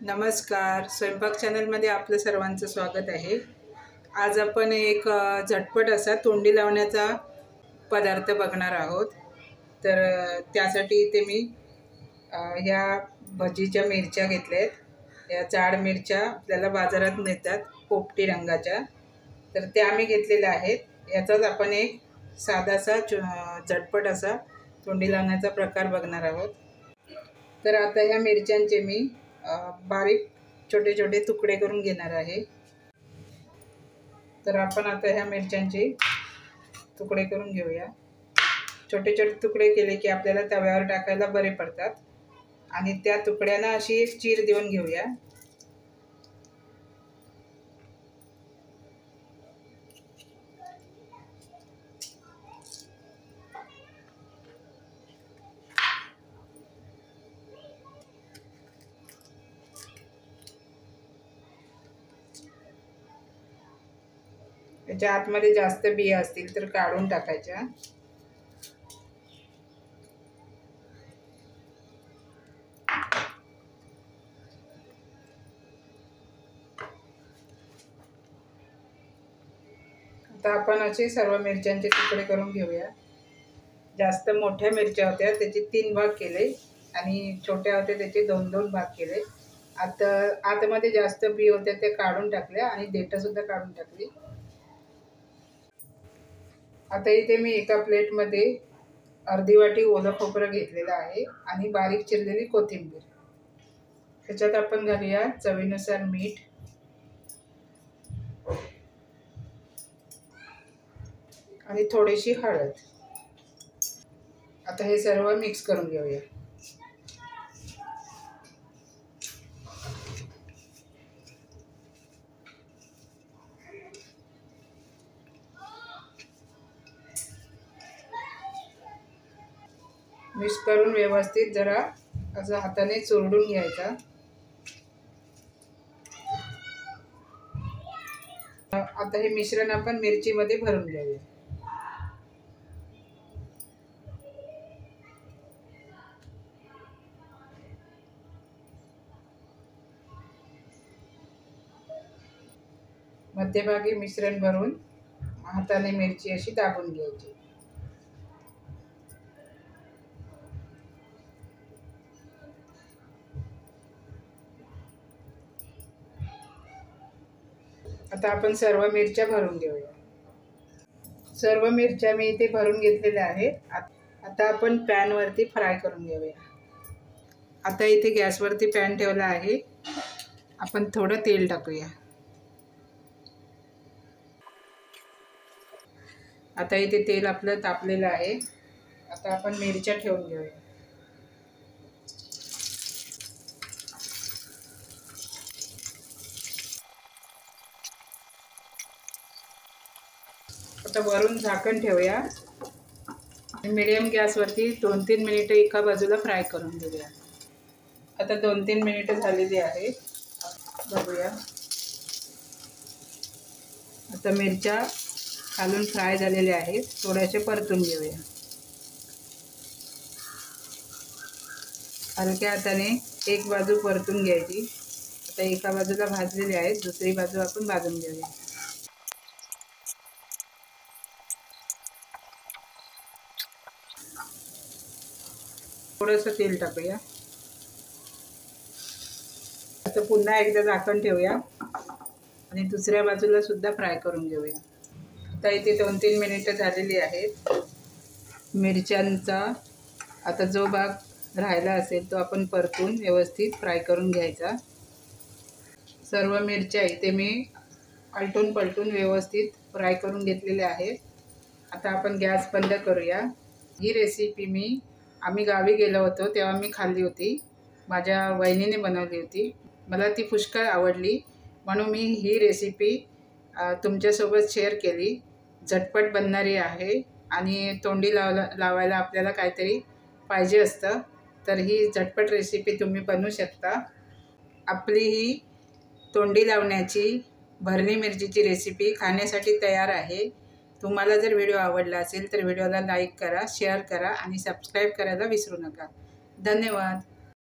नमस्कार, स्वयंपाक चॅनलमध्ये आपलं सर्वांचं स्वागत आहे। आज आपण एक झटपट असा तोंडी लावण्याचा पदार्थ बघणार आहोत। तर त्यासाठी इथे मी ह्या भजीच्या मिरच्या घेतल्यात। या जाड मिरच्या आपल्याला बाजारात मिळतात पोपटी रंगाच्या, तर त्या आम्ही घेतलेल्या आहेत। याचाच आपण एक साधासा झटपट असा तोंडी लावण्याचा प्रकार बघणार आहोत। तर आता ह्या मिरच्यांचे मी बारीक छोटे छोटे तुकडे करून घेणार आहे। तर आपण आता ह्या मिरच्यांचे तुकडे करून घेऊया। छोटे छोटे तुकडे केले की आपल्याला तव्यावर टाकायला बरे पडतात आणि त्या तुकड्यांना अशी एक चीर देऊन घेऊया। याच्या आतमध्ये जास्त बिया असतील तर काढून टाकायच्या। आता आपण असे सर्व मिरच्यांचे तुकडे करून घेऊया। जास्त मोठ्या मिरच्या होत्या त्याचे 3 भाग केले आणि छोट्या होत्या त्याचे 2-2 भाग केले। आता आतमध्ये जास्त बी होत्या ते काढून टाकल्या आणि देठ सुद्धा काढून टाकली। आता इथे मी एका प्लेटमध्ये अर्धी वाटी ओलं खोबरं घेतलेलं आहे आणि बारीक चिरलेली कोथिंबीर। त्याच्यात आपण घालूया चवीनुसार मीठ आणि थोडीशी हळद। आता हे सर्व मिक्स करून घेऊया। मिक्स करून व्यवस्थित जरा असं हाताने चुरडून घ्यायचा। आता हे मिश्रण आपण मिरचीमध्ये भरून घेऊया। मध्यभागी मिश्रण भरून हाताने मिरची अशी दाबून घ्यायची। आता आपण सर्व मिरच्या भरून घेऊया। सर्व मिरच्या मी इथे भरून घेतलेल्या आहेत। आता आपण पॅन वरती फ्राय करून घेऊया। आता इथे गॅस वरती पॅन ठेवला आहे। आपण थोडं तेल टाकूया। आता इथे तेल आपलं तापलेलं आहे। आता आपण मिरच्या ठेवून घेऊया। आता वरून झाकण ठेवूया। मीडियम गॅसवरती 2-3 मिनिटं एका बाजूला फ्राय करून घेऊया। आता 2-3 मिनिटं झालेली आहेत, बघूया। आता मिरच्या खालून फ्राय झालेल्या आहेत, थोड्याशा परतून घेऊया। हलक्या हाताने एक बाजू परतून घ्यायची। आता एका बाजूला भाजलेली आहे, दुसरी बाजू आपण भाजून घेऊया। थोडंसं तेल टाकूया। आता पुन्हा एकदा झाकण ठेवूया आणि दुसऱ्या बाजूला सुद्धा फ्राय करून घेऊया। आता इथे 2-3 मिनिटं झालेली आहेत। मिरच्यांचा आता जो भाग राहिला असेल तो आपण परतून व्यवस्थित फ्राय करून घ्यायचा। सर्व मिरच्या इथे मी आलटून पलटून व्यवस्थित फ्राय करून घेतलेल्या आहेत। आता आपण गॅस बंद करूया। ही रेसिपी आम्ही गावी गेलो होतो तेव्हा मी खाल्ली होती। माझ्या वहिनीने बनवली होती, मला ती पुष्कळ आवडली, म्हणून मी ही रेसिपी तुमच्यासोबत शेअर केली। झटपट बनणारी आहे आणि तोंडी लावायला आपल्याला काहीतरी पाहिजे असतं, तर ही झटपट रेसिपी तुम्ही बनवू शकता। आपली ही तोंडी लावण्याची भरली मिरचीची रेसिपी खाण्यासाठी तयार आहे। तुम्हाला जर व्हिडिओ आवडला असेल तर व्हिडिओला लाईक करा, शेअर करा आणि सबस्क्राईब करायला विसरू नका। धन्यवाद।